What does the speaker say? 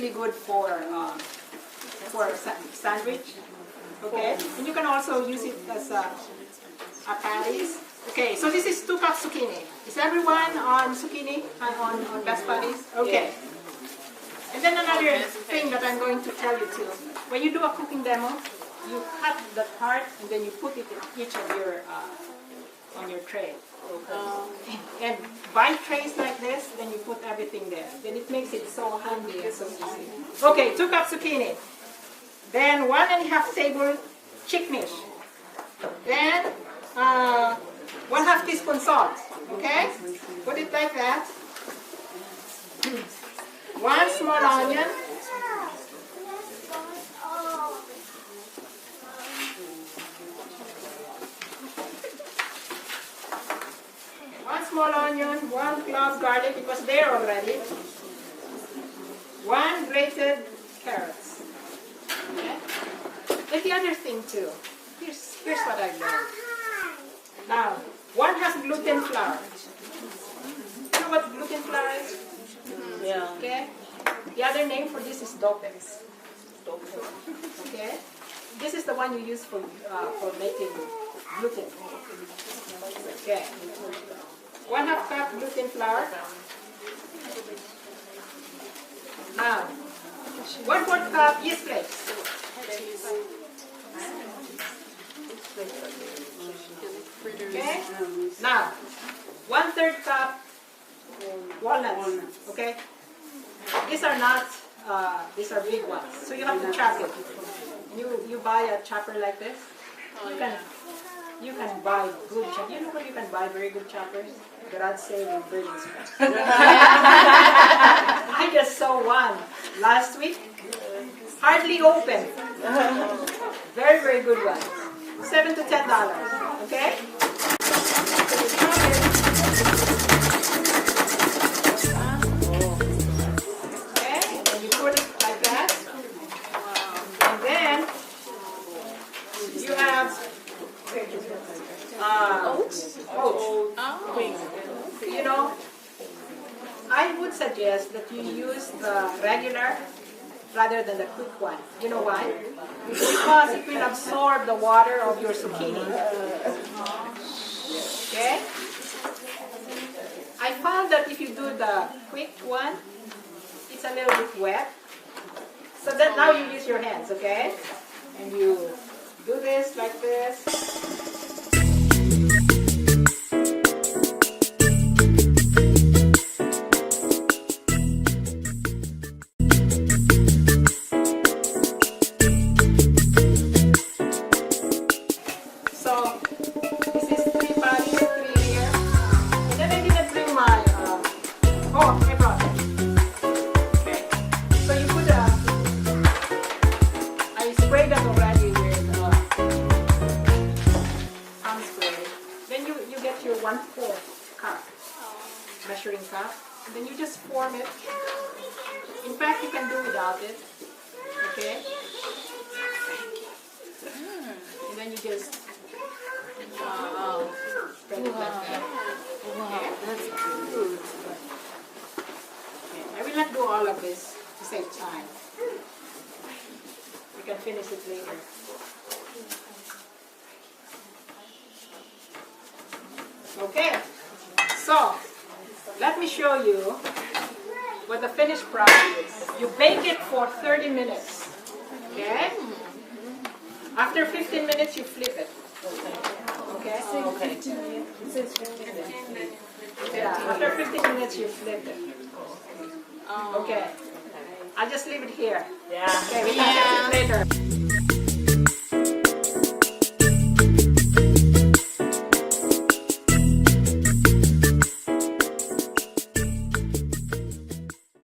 really good for sandwich. Okay, and you can also use it as a patties. Okay, so this is 2 cups zucchini. Is everyone on zucchini and on best buddies? Okay. And then another thing that I'm going to tell you too. When you do a cooking demo, you cut the part and then you put it in each of your on your tray. And buy trays like this, then you put everything there. Then it makes it so handy and so easy. Okay, 2 cups zucchini. Then 1½ table chickpeas. Then 1/2 teaspoon salt. Okay? Put it like that. 1 small onion. 1 small onion, 1 clove garlic, it was there already. 1 grated carrots. Okay? And the other thing too, here's what I've learned. Now, 1 has gluten flour. You know what gluten flour is? Yeah. Okay? The other name for this is Dopex. Okay? This is the one you use for making gluten. Okay. 1/2 cup gluten flour. Now, 1/4 cup yeast flakes. Okay? Now, 1/3 cup walnuts. Okay? These are not, these are big ones. So you have to chop it. You buy a chopper like this. You can buy good choppers. You know where you can buy very good choppers? Garage sale in Burlington. I just saw one last week. Hardly open. Very, very good one. $7 to $10. Okay? Okay, and you put it like that. And then you have oats. You know, I would suggest that you use the regular rather than the quick one. You know why? Because it will absorb the water of your zucchini. Okay? I found that if you do the quick one, it's a little bit wet. So then now you use your hands, okay? And you do this like this. Your 1/4 cup, measuring cup, and then you just form it. In fact, you can do without it. Okay? And then you just spread it like that. Wow, that's good. Okay. I will not do all of this to save time. You can finish it later. Okay, so let me show you what the finished product is. You bake it for 30 minutes. Okay? After 15 minutes, you flip it. Okay? Okay. Yeah, after 15 minutes, you flip it. Okay. I'll just leave it here. Yeah. Okay, we can check it later.